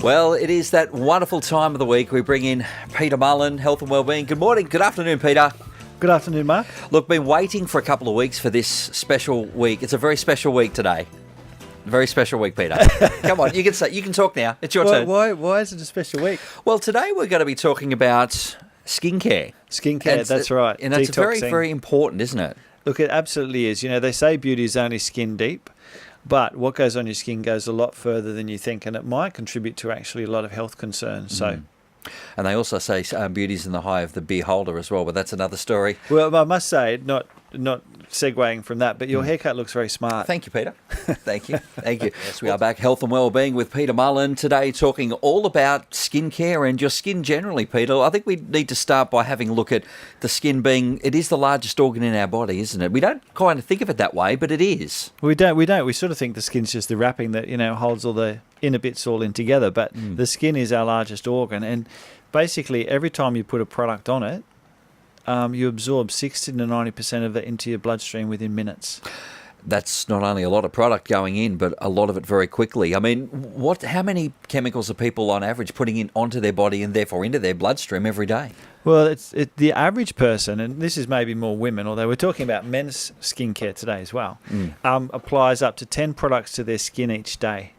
Well, it is that wonderful time of the week. We bring in Peter Mullen, Health and Wellbeing. Good morning. Good afternoon, Peter. Good afternoon, Mark. Look, been waiting for a couple of weeks for this special week. It's a very special week today. Very special week, Peter. Come on, you can talk now. It's your turn. Why is it a special week? Well, today we're going to be talking about skincare. Skincare, that's right. And it's very, very important, isn't it? Look, it absolutely is. You know, they say beauty is only skin deep, but what goes on your skin goes a lot further than you think, and it might contribute to actually a lot of health concerns. And they also say beauty's in the eye of the beholder as well, but that's another story. Well, I must say, not segueing from that, but your haircut looks very smart. Thank you, Peter. Thank you. Thank you. Yes, we are back, Health and Wellbeing with Peter Mullen today, talking all about skincare and your skin generally, Peter. I think we need to start by having a look at the skin being, it is the largest organ in our body, isn't it? We don't kind of think of it that way, but it is. We don't. We sort of think the skin's just the wrapping that, holds all the inner bits all in together, but the skin is our largest organ, and basically every time you put a product on it, you absorb 60 to 90% of it into your bloodstream within minutes. That's not only a lot of product going in, but a lot of it very quickly. I mean, how many chemicals are people on average putting in onto their body and therefore into their bloodstream every day? Well, it's the average person, and this is maybe more women, although we're talking about men's skincare today as well, applies up to 10 products to their skin each day.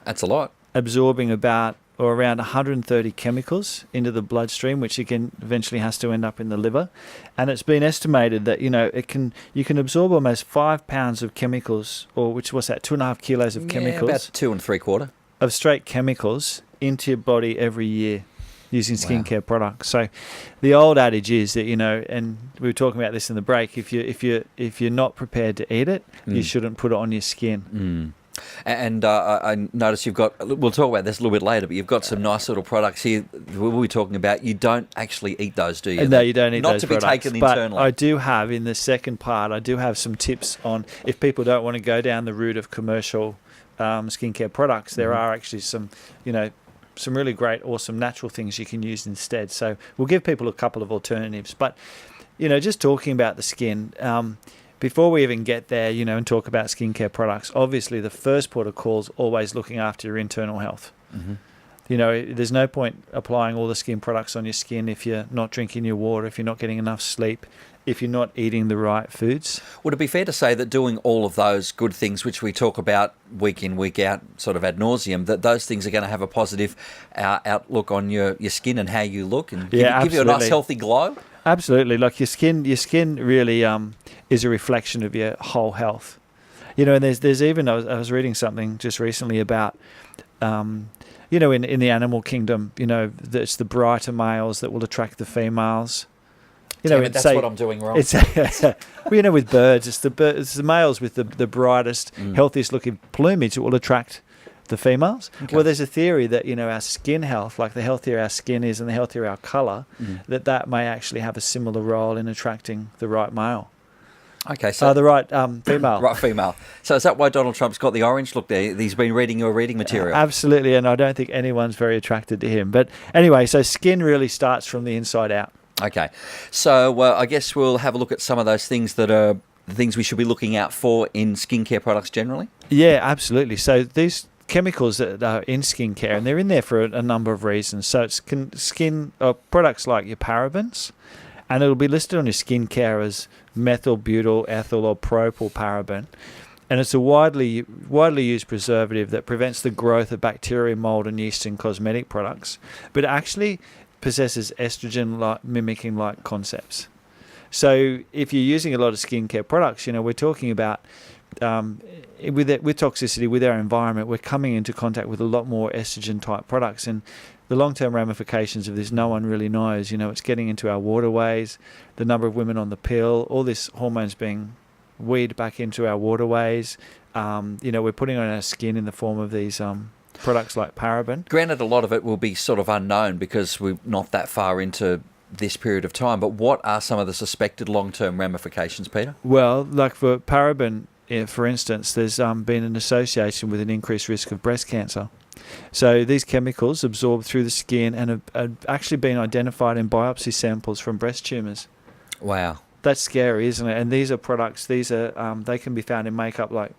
That's a lot. Absorbing around 130 chemicals into the bloodstream, which eventually has to end up in the liver. And it's been estimated that, you can absorb almost 5 pounds of chemicals, or what's that, 2.5 kilos of chemicals. About 2 3/4. Of straight chemicals into your body every year using skincare products. So the old adage is that, and we were talking about this in the break, if you're not prepared to eat it, you shouldn't put it on your skin. And I noticed we'll talk about this a little bit later, but you've got some nice little products here we'll be talking about. You don't actually eat those, do you? No, you don't eat those products. Not to be taken internally. But I do have, in the second part, some tips on if people don't want to go down the route of commercial skincare products, there are actually some really great, awesome natural things you can use instead. So we'll give people a couple of alternatives. But, just talking about the skin, before we even get there, and talk about skincare products, obviously the first port of call is always looking after your internal health. There's no point applying all the skin products on your skin if you're not drinking your water, if you're not getting enough sleep, if you're not eating the right foods. Would it be fair to say that doing all of those good things, which we talk about week in, week out, sort of ad nauseum, that those things are going to have a positive outlook on your skin and how you look and give you a nice healthy glow? Absolutely. Like your skin really is a reflection of your whole health. And there's even, I was reading something just recently about, in the animal kingdom, it's the brighter males that will attract the females. That's what I'm doing wrong. With birds, it's the males with the brightest, healthiest looking plumage that will attract the females. Okay. Well, there's a theory that our skin health, like the healthier our skin is and the healthier our colour, that may actually have a similar role in attracting the right male. Okay, so the right female. Right female. So is that why Donald Trump's got the orange look there? He's been reading your reading material. Absolutely, and I don't think anyone's very attracted to him. But anyway, so skin really starts from the inside out. Okay, so I guess we'll have a look at some of those things that are the things we should be looking out for in skincare products generally. Yeah, absolutely. So these chemicals that are in skincare, and they're in there for a number of reasons. So it's skin products like your parabens, and it'll be listed on your skincare as methyl, butyl, ethyl, or propyl paraben. And it's a widely used preservative that prevents the growth of bacteria, mold, and yeast in cosmetic products, but it actually possesses estrogen mimicking like concepts. So if you're using a lot of skincare products, we're talking about with toxicity, with our environment, we're coming into contact with a lot more estrogen type products, and the long-term ramifications of this no one really knows. It's getting into our waterways, the number of women on the pill, all this hormones being weed back into our waterways. We're putting on our skin in the form of these products like paraben. Granted, a lot of it will be sort of unknown because we're not that far into this period of time, but what are some of the suspected long-term ramifications, Peter? Well, like for paraben, for instance, there's been an association with an increased risk of breast cancer. So these chemicals absorb through the skin and have actually been identified in biopsy samples from breast tumours. Wow. That's scary, isn't it? And these are products. These are they can be found in makeup, like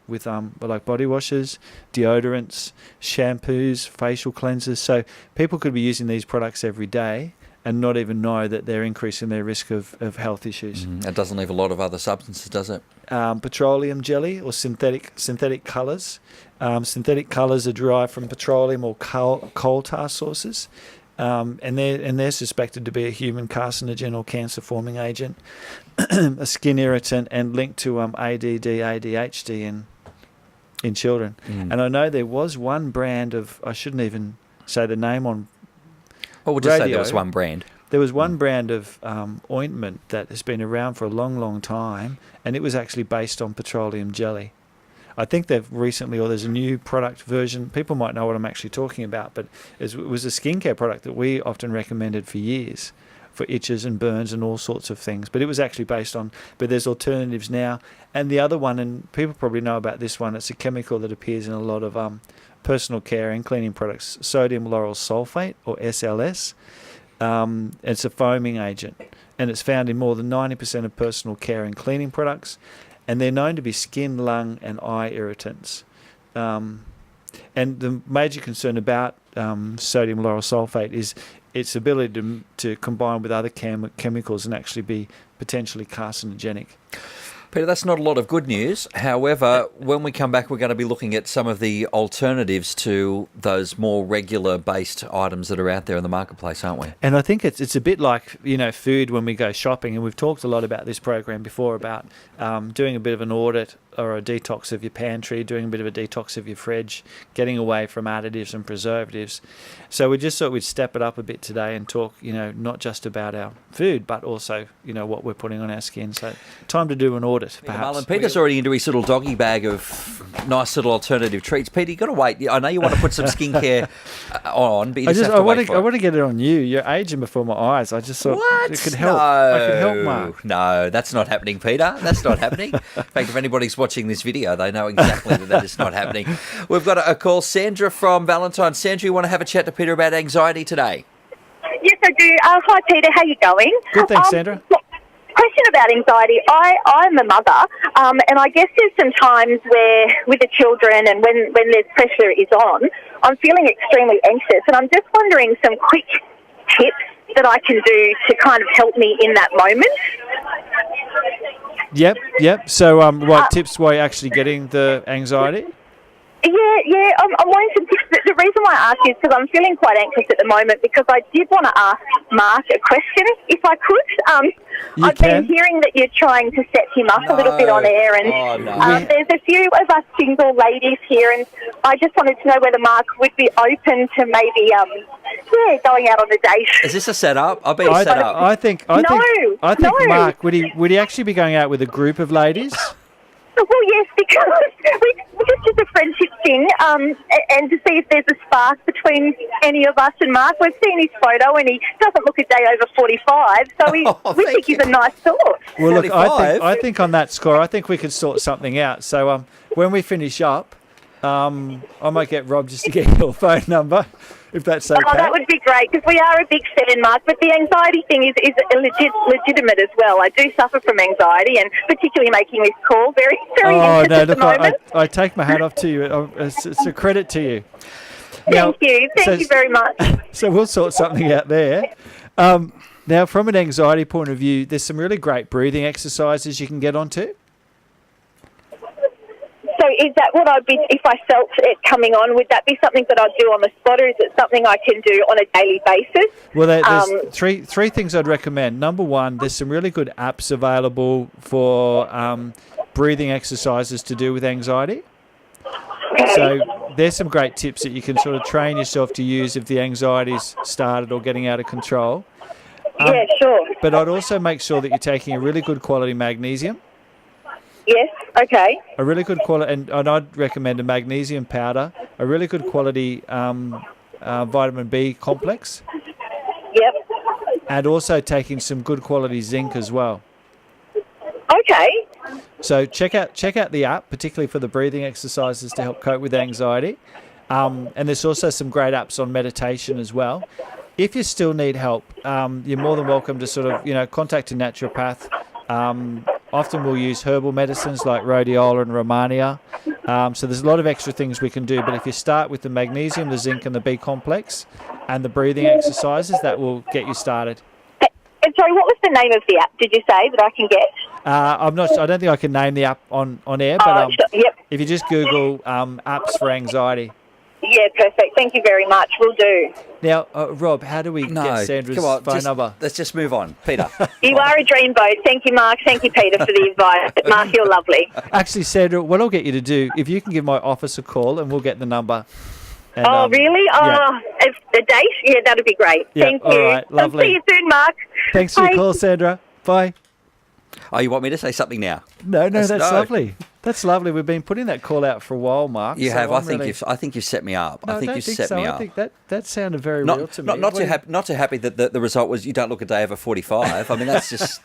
body washes, deodorants, shampoos, facial cleansers. So people could be using these products every day and not even know that they're increasing their risk of health issues. It doesn't leave a lot of other substances, does it? Petroleum jelly or synthetic colours. Synthetic colours are derived from petroleum or coal tar sources. And they're suspected to be a human carcinogen or cancer-forming agent, a skin irritant, and linked to ADD, ADHD in children. And I know there was one brand of, I shouldn't even say the name on Well, we'll just radio. say there was one brand. There was one brand of ointment that has been around for a long, long time, and it was actually based on petroleum jelly. I think they've recently, or there's a new product version. People might know what I'm actually talking about, but it was a skincare product that we often recommended for years for itches and burns and all sorts of things. But it was actually based on, but there's alternatives now. And the other one, and people probably know about this one, it's a chemical that appears in a lot of personal care and cleaning products, sodium lauryl sulfate, or SLS. It's a foaming agent, and it's found in more than 90% of personal care and cleaning products. And they're known to be skin, lung, and eye irritants. And the major concern about sodium lauryl sulfate is its ability to combine with other chemicals and actually be potentially carcinogenic. Peter, that's not a lot of good news. However, when we come back, we're going to be looking at some of the alternatives to those more regular-based items that are out there in the marketplace, aren't we? And I think it's a bit like, food when we go shopping, and we've talked a lot about this program before about doing a bit of an audit or a detox of your pantry, doing a bit of a detox of your fridge, getting away from additives and preservatives. So we just thought we'd step it up a bit today and talk, not just about our food, but also, what we're putting on our skin. So time to do an audit, perhaps. Mullen, Peter's already into his little doggy bag of nice little alternative treats. Peter, you've got to wait. I know you want to put some skincare on, but you just have to wait for it. I want to get it on you. You're aging before my eyes. I just thought it could help. No. I could help, Mark. No, that's not happening, Peter. That's not happening. In fact, if anybody's watching this video, they know exactly that is not happening. We've got a call. Sandra from Valentine. Sandra, you want to have a chat to Peter about anxiety today? Yes, I do. Hi, Peter. How you going? Good, thanks, Sandra. Question about anxiety. I'm a mother, and I guess there's some times where, with the children and when there's pressure is on, I'm feeling extremely anxious, and I'm just wondering some quick tips that I can do to kind of help me in that moment. Yep. So what tips were you actually getting the anxiety? Yeah. I'm wanting some tips. The reason why I ask is because I'm feeling quite anxious at the moment because I did want to ask Mark a question, if I could. I've been hearing that you're trying to set him up a little bit on air, and there's a few of us single ladies here, and I just wanted to know whether Mark would be open to maybe, going out on a date. Is this a setup? I've been set up. I think Mark, would he actually be going out with a group of ladies? Well, yes, because it's just a friendship thing, and to see if there's a spark between any of us and Mark. We've seen his photo, and he doesn't look a day over 45, so we think he's a nice sort. Well, look, I think on that score, I think we could sort something out. So when we finish up, I might get Rob just to get your phone number, if that's okay. Oh, that would be great, because we are a big fan, Mark, but the anxiety thing is legitimate as well. I do suffer from anxiety, and particularly making this call, very anxious at the moment. I take my hat off to you. It's a credit to you. Thank you very much. So we'll sort something out there. Now, from an anxiety point of view, there's some really great breathing exercises you can get onto. So is that what I'd be, if I felt it coming on, would that be something that I'd do on the spot, or is it something I can do on a daily basis? Well, there's three things I'd recommend. Number one, there's some really good apps available for breathing exercises to do with anxiety. Okay. So there's some great tips that you can sort of train yourself to use if the anxiety's started or getting out of control. Yeah, sure. But I'd also make sure that you're taking a really good quality magnesium. Yes, okay. A really good quality, and I'd recommend a magnesium powder, a really good quality vitamin B complex. Yep. And also taking some good quality zinc as well. Okay. So check out the app, particularly for the breathing exercises to help cope with anxiety. And there's also some great apps on meditation as well. If you still need help, you're more than welcome to sort of, contact a naturopath. Often we'll use herbal medicines like rhodiola and romania. So there's a lot of extra things we can do. But if you start with the magnesium, the zinc and the B complex and the breathing exercises, that will get you started. And sorry, what was the name of the app, did you say, that I can get? I don't think I can name the app on air, but Sure. Yep. if you just Google apps for anxiety. Yeah, perfect. Thank you very much. Will do. Now, Rob, how do we get Sandra's phone number? Let's just move on. Peter. You are a dreamboat. Thank you, Mark. Thank you, Peter, for the advice. Mark, you're lovely. Actually, Sandra, what I'll get you to do, if you can give my office a call and we'll get the number. And, really? Yeah. It's the date? Yeah, that'd be great. Yeah, Thank you. all right, lovely. See you soon, Mark. Thanks for your call, Sandra. Bye. Oh, you want me to say something now? No, that's lovely. That's lovely. We've been putting that call out for a while, Mark. You have. I think you've set me up. No, I think you set me up. I think that sounded very real to me. Not too happy that the result was you don't look a day over 45. I mean, that's just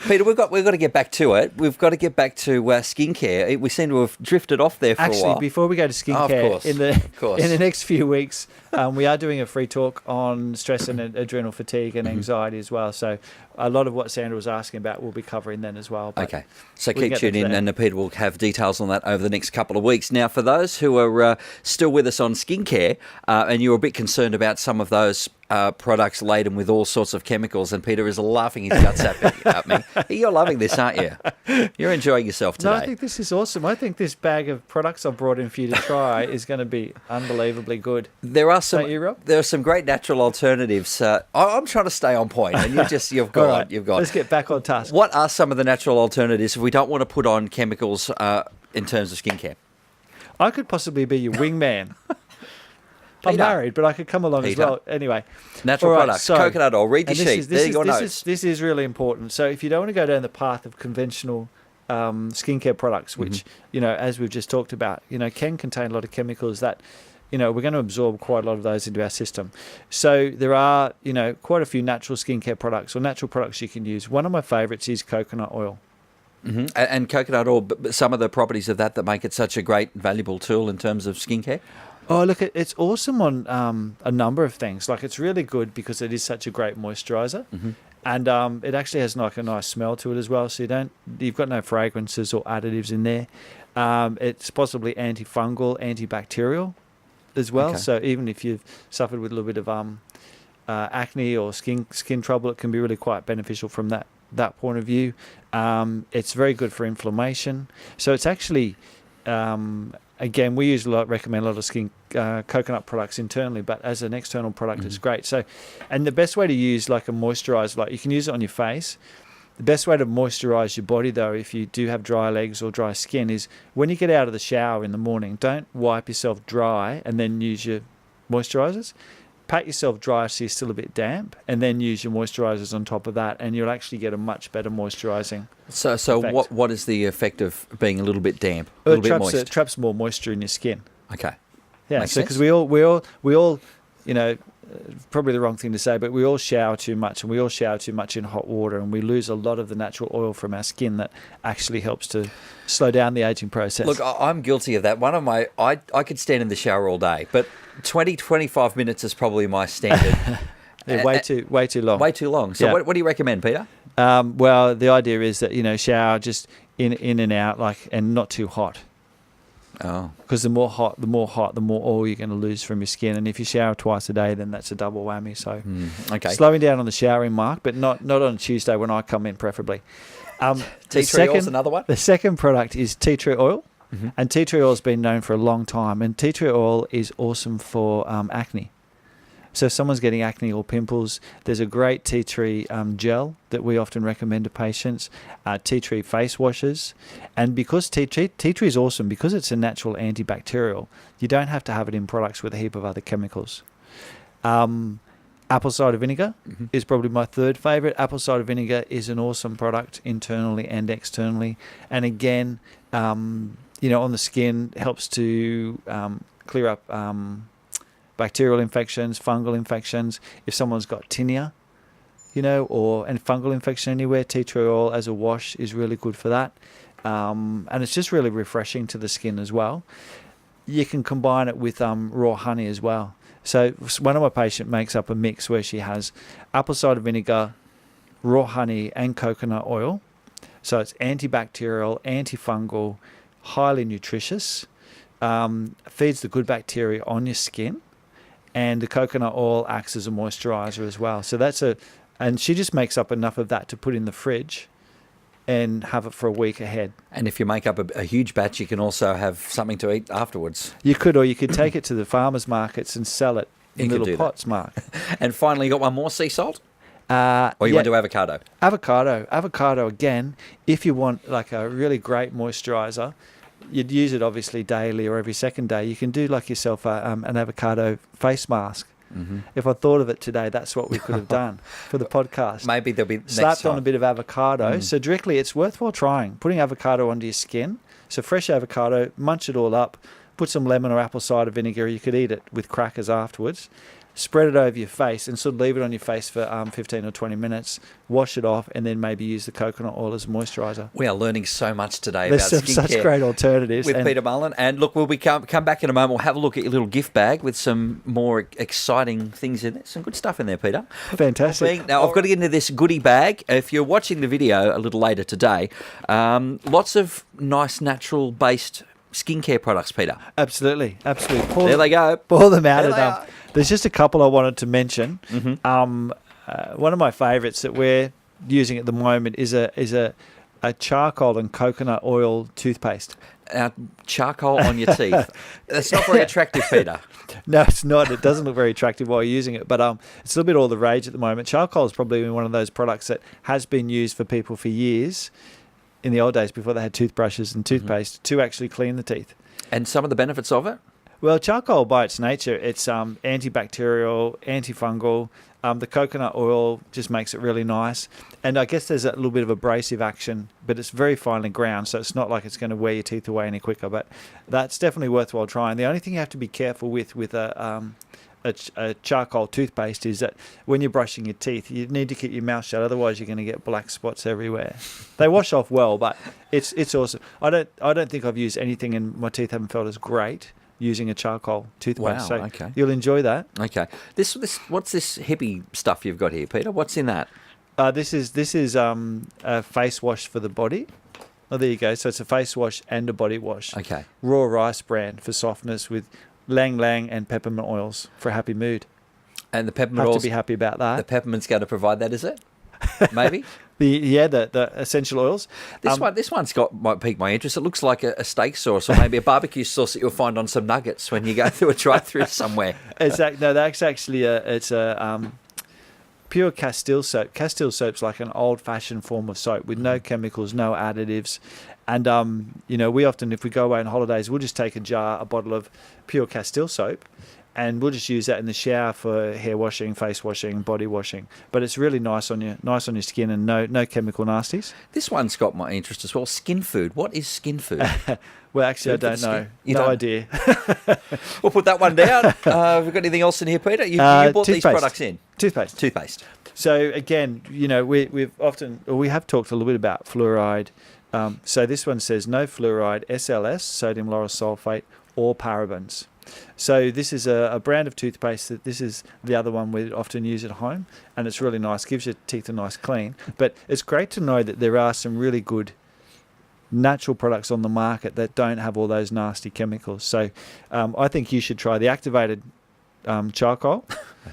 Peter. We've got to get back to it. We've got to get back to skincare. We seem to have drifted off there for a while. Actually, before we go to skincare, in the next few weeks, we are doing a free talk on stress and adrenal fatigue and anxiety as well. So a lot of what Sandra was asking about, we'll be covering then as well. Okay, so keep tuning in, and Peter will have details on that over the next couple of weeks. Now, for those who are still with us on skincare, and you're a bit concerned about some of those products laden with all sorts of chemicals, and Peter is laughing his guts at me. You're loving this, aren't you? You're enjoying yourself today. No, I think this is awesome. I think this bag of products I've brought in for you to try is going to be unbelievably good. There are some. Don't you, Rob? There are some great natural alternatives. I'm trying to stay on point, and you've gone. Right, you've gone. Let's get back on task. What are some of the natural alternatives if we don't want to put on chemicals in terms of skincare? I could possibly be your wingman. I'm married, but I could come along as well. Anyway, natural products, coconut oil. Read your sheet. This is really important. So if you don't want to go down the path of conventional skincare products, which as we've just talked about, can contain a lot of chemicals that we're going to absorb quite a lot of those into our system. So there are quite a few natural skincare products or natural products you can use. One of my favourites is coconut oil. Mm-hmm. And coconut oil, but some of the properties of that make it such a great, valuable tool in terms of skincare. Oh, look, it's awesome on a number of things. Like, it's really good because it is such a great moisturiser. Mm-hmm. And it actually has like a nice smell to it as well. So you've got no fragrances or additives in there. It's possibly antifungal, antibacterial as well. Okay. So even if you've suffered with a little bit of acne or skin trouble, it can be really quite beneficial from that point of view. It's very good for inflammation. So it's actually, again, we recommend a lot of coconut products internally, but as an external product, it's great. So, and the best way to use like a moisturiser, like you can use it on your face. The best way to moisturise your body, though, if you do have dry legs or dry skin, is when you get out of the shower in the morning, don't wipe yourself dry and then use your moisturisers. Pat yourself dry so you're still a bit damp, and then use your moisturisers on top of that, and you'll actually get a much better moisturising. So effect. What is the effect of being a little bit damp, a little bit moist? It traps more moisture in your skin. Okay. Yeah. Makes so because we all, probably the wrong thing to say, but we all shower too much, and we all shower too much in hot water, and we lose a lot of the natural oil from our skin that actually helps to slow down the aging process. Look, I'm guilty of that. I could stand in the shower all day, but 20-25 minutes is probably my standard. Yeah, way too long. Way too long. So yeah. What do you recommend, Peter? Well, the idea is that shower just in and out, and not too hot. Oh. Because the more hot, the more oil you're going to lose from your skin. And if you shower twice a day, then that's a double whammy. So okay. Slowing down on the showering, Mark, but not on Tuesday when I come in, preferably. Tea tree oil is another one? The second product is tea tree oil. Mm-hmm. And tea tree oil has been known for a long time. And tea tree oil is awesome for acne. So if someone's getting acne or pimples, there's a great tea tree gel that we often recommend to patients, tea tree face washes. And because tea tree is awesome, because it's a natural antibacterial, you don't have to have it in products with a heap of other chemicals. Apple cider vinegar is probably my third favourite. Apple cider vinegar is an awesome product internally and externally. And again, on the skin, helps to clear up bacterial infections, fungal infections. If someone's got tinea, and fungal infection anywhere, tea tree oil as a wash is really good for that. And it's just really refreshing to the skin as well. You can combine it with raw honey as well. So one of my patients makes up a mix where she has apple cider vinegar, raw honey and coconut oil. So it's antibacterial, antifungal, highly nutritious, feeds the good bacteria on your skin, and the coconut oil acts as a moisturizer as well. So and she just makes up enough of that to put in the fridge and have it for a week ahead. And if you make up a huge batch, you can also have something to eat afterwards. You could, or you could take it to the farmers markets and sell it in little pots, Mark. And finally, you got one more, sea salt? Or you want to do avocado? Avocado, again, if you want like a really great moisturizer, you'd use it obviously daily or every second day. You can do like yourself an avocado face mask. Mm-hmm. If I thought of it today, that's what we could have done for the podcast. Maybe there'll be slapped on a bit of avocado. So directly, it's worthwhile trying. Putting avocado onto your skin. So fresh avocado, munch it all up, put some lemon or apple cider vinegar. You could eat it with crackers afterwards. Spread it over your face and sort of leave it on your face for 15 or 20 minutes. Wash it off and then maybe use the coconut oil as a moisturiser. We are learning so much today There's about skincare. There's such great alternatives. With Peter Mullen. And look, we'll come back in a moment. We'll have a look at your little gift bag with some more exciting things in there. Some good stuff in there, Peter. Fantastic. Now, I've got to get into this goodie bag. If you're watching the video a little later today, lots of nice natural-based skincare products, Peter. Absolutely. There they go. Pour them out of them. There's just a couple I wanted to mention. Mm-hmm. One of my favourites that we're using at the moment is a charcoal and coconut oil toothpaste. Charcoal on your teeth. That's not very attractive, Peter. No, it's not. It doesn't look very attractive while you're using it. But it's a little bit all the rage at the moment. Charcoal is probably one of those products that has been used for people for years in the old days before they had toothbrushes and toothpaste to actually clean the teeth. And some of the benefits of it? Well, charcoal by its nature, it's antibacterial, antifungal. The coconut oil just makes it really nice. And I guess there's a little bit of abrasive action, but it's very finely ground, so it's not like it's going to wear your teeth away any quicker. But that's definitely worthwhile trying. The only thing you have to be careful with a charcoal toothpaste is that when you're brushing your teeth, you need to keep your mouth shut. Otherwise, you're going to get black spots everywhere. They wash off well, but it's awesome. I don't think I've used anything and my teeth haven't felt as great using a charcoal toothpaste. Wow, so okay. You'll enjoy that. Okay. This what's this hippie stuff you've got here, Peter? What's in that? This is a face wash for the body. Oh, there you go. So it's a face wash and a body wash. Okay. Raw rice bran for softness with lang lang and peppermint oils for a happy mood. And the peppermint oils. Have to be happy about that. The peppermint's going to provide that, is it? Maybe. The essential oils. This one's might pique my interest. It looks like a steak sauce or maybe a barbecue sauce that you'll find on some nuggets when you go through a drive-through somewhere. That's actually it's a pure Castile soap. Castile soap's like an old-fashioned form of soap with no chemicals, no additives. And we often, if we go away on holidays, we'll just take a bottle of pure Castile soap. And we'll just use that in the shower for hair washing, face washing, body washing. But it's really nice on your skin and no chemical nasties. This one's got my interest as well. Skin food. What is skin food? Well, actually, I don't know. No idea. We'll put that one down. We've got anything else in here, Peter? You bought these products in? Toothpaste. So again, we have talked a little bit about fluoride. So this one says no fluoride, SLS, sodium lauryl sulfate, or parabens. So this is a brand of toothpaste. This is the other one we often use at home, and it's really nice. Gives your teeth a nice clean. But it's great to know that there are some really good natural products on the market that don't have all those nasty chemicals. So I think you should try the activated charcoal.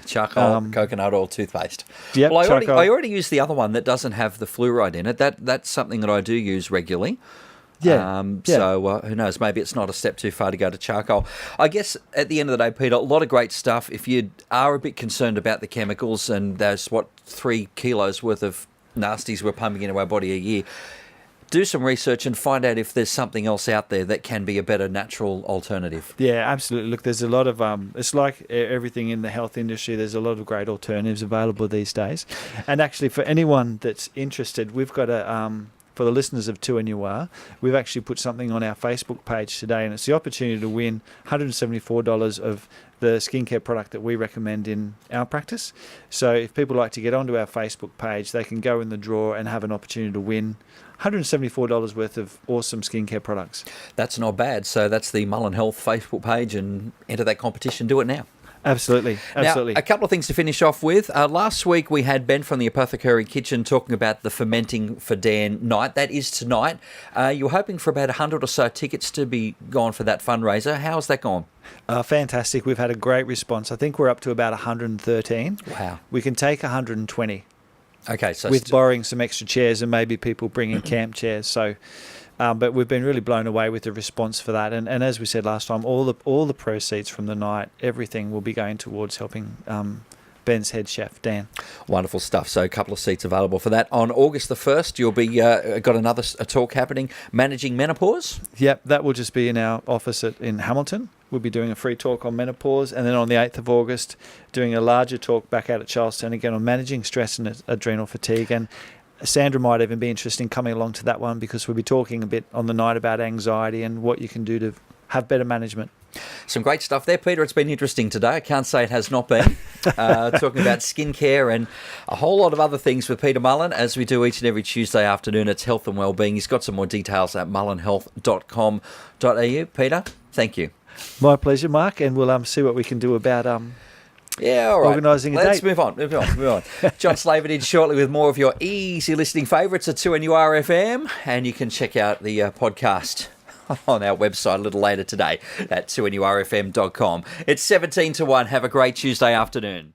Coconut oil toothpaste. Yep, well, I already use the other one that doesn't have the fluoride in it. That's something that I do use regularly. Yeah. So who knows? Maybe it's not a step too far to go to charcoal. I guess at the end of the day, Peter, a lot of great stuff. If you are a bit concerned about the chemicals and those 3 kilos worth of nasties we're pumping into our body a year, do some research and find out if there's something else out there that can be a better natural alternative. Yeah, absolutely. Look, there's a lot of it's like everything in the health industry. There's a lot of great alternatives available these days. And actually, for anyone that's interested, we've got for the listeners of 2NUR, we've actually put something on our Facebook page today, and it's the opportunity to win $174 of the skincare product that we recommend in our practice. So if people like to get onto our Facebook page, they can go in the draw and have an opportunity to win $174 worth of awesome skincare products. That's not bad. So that's the Mullen Health Facebook page, and enter that competition. Do it now. Absolutely. Now, a couple of things to finish off with. Last week we had Ben from the Apothecary Kitchen talking about the Fermenting for Dan night. That is tonight. You're hoping for about 100 or so tickets to be gone for that fundraiser. How's that gone? Fantastic. We've had a great response. I think we're up to about 113. Wow. We can take 120. Okay, so with borrowing some extra chairs and maybe people bringing camp chairs. So, but we've been really blown away with the response for that. And as we said last time, all the proceeds from the night, everything will be going towards helping Ben's head chef, Dan. Wonderful stuff. So a couple of seats available for that. On August the 1st, you'll be got another talk happening, Managing Menopause. Yep, that will just be in our office in Hamilton. We'll be doing a free talk on menopause, and then on the 8th of August, doing a larger talk back out at Charlestown again on managing stress and adrenal fatigue. And Sandra might even be interested in coming along to that one, because we'll be talking a bit on the night about anxiety and what you can do to have better management. Some great stuff there, Peter. It's been interesting today. I can't say it has not been. Talking about skincare and a whole lot of other things with Peter Mullen, as we do each and every Tuesday afternoon. It's health and wellbeing. He's got some more details at mullenhealth.com.au. Peter, thank you. My pleasure, Mark, and we'll see what we can do about yeah, all right. organising a date. Let's move on. John Slaven shortly with more of your easy listening favourites at 2NURFM, and you can check out the podcast on our website a little later today at 2NURFM.com. It's 17 to 1. Have a great Tuesday afternoon.